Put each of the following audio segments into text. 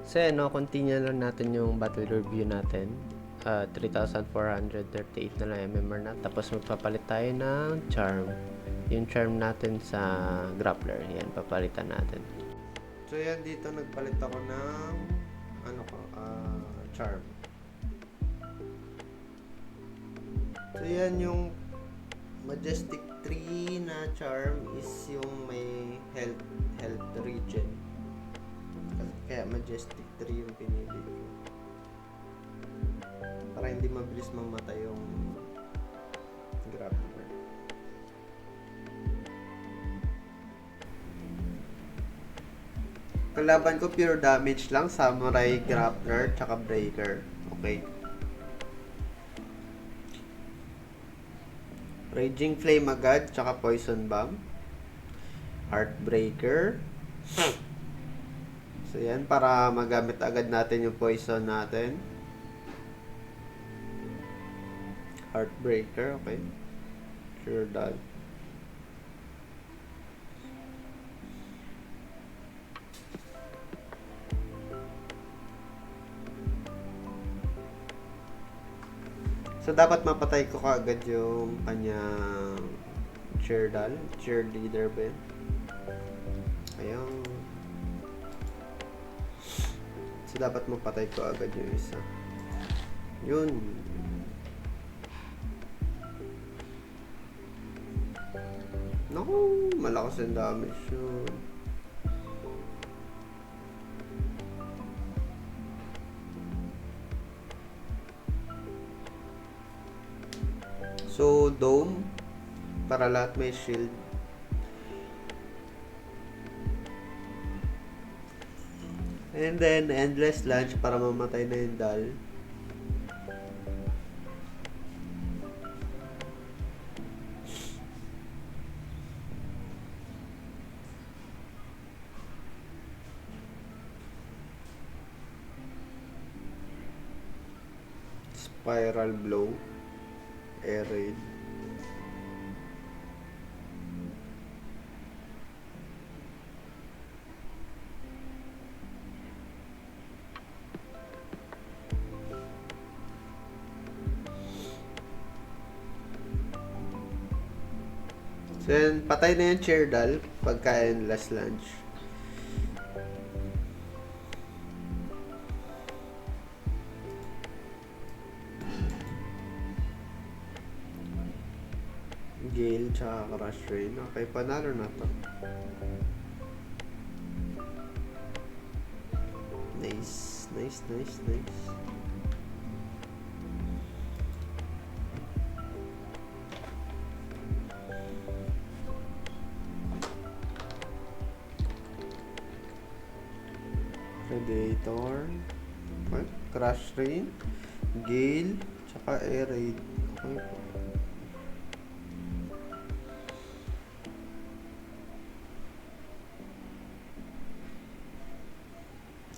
So yan, no, continue lang natin yung battle review natin. 3,438 na lang MMR na. Tapos magpapalit tayo ng charm. Yung charm natin sa grappler. Yan, papalitan natin. So yan, dito nagpalit ako ng charm. So yan, yung Majestic 3 na charm is yung may health regen. Kaya Majestic 3 yung pinili ko. Para hindi mabilis mamatay yung grappler. Kalaban ko pure damage lang, Samurai, Grappler, tsaka Breaker. Okay. Raging Flame agad, tsaka Poison Bomb. Heartbreaker. So yan, para magamit agad natin yung poison natin. Heartbreaker, okay. Sure done. So dapat mapatay ko kaagad yung kanyang cheerleader ba yun? Ayun. So, dapat mapatay ko agad yung isa. Yun. Naku, malakas yung damage yun. So, dome. Para lahat may shield. And then, endless lunge para mamatay na yung Dal. Spiral blow. Air raid. Then, patay na yung Cheerdal pagka endless lunge. Gale tsaka Crush Rain. Okay, panalo na to. Nice. Predator, Crush Rain, Gale, tsaka Air Raid.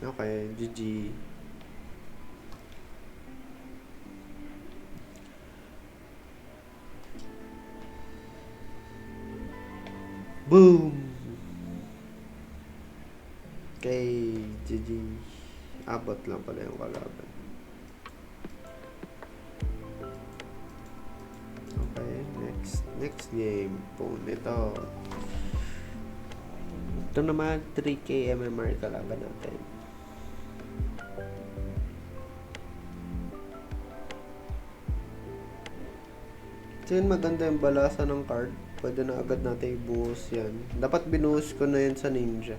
Okay, GG. Boom! Okay, GG. Abot lang pala yung kalaban. Okay, next game. Boom, ito. Ito naman, 3K MMR kalaban natin. So yun, maganda yung balasa ng card. Pwede na agad natin i-buhos yan. Dapat binuhos ko na yun sa ninja.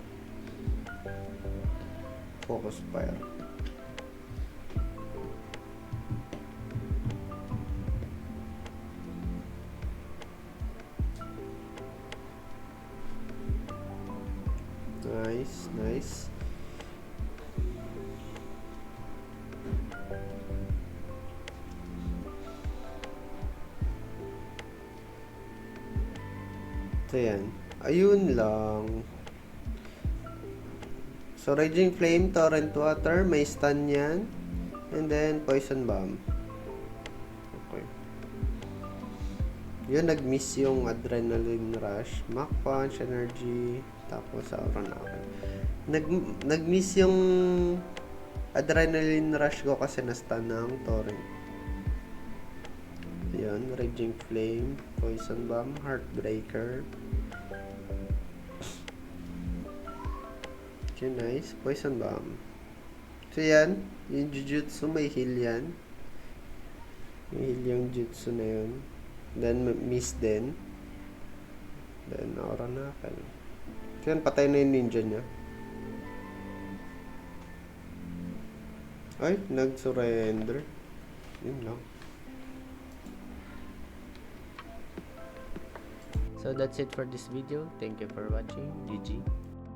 Focus fire. Nice. So yan. Ayun lang. So, Raging Flame, Torrent Water, may stun yan. And then, Poison Bomb. Okay. Yun, nag-miss yung Adrenaline Rush, Mach Punch, Energy, tapos Aura na ako. Nag-miss yung Adrenaline Rush ko kasi na-stun ng torrent. Ayan, Raging Flame, Poison Bomb, Heartbreaker. Okay, nice. Poison Bomb. So yan, yung Jujutsu may heal yan. May heal yung Jutsu na yun. Then, miss din. Then, Aura Knuckle. So yan, patay na yung ninja niya. Ay, nag-surrender. Yun lang. So that's it for this video. Thank you for watching. GG.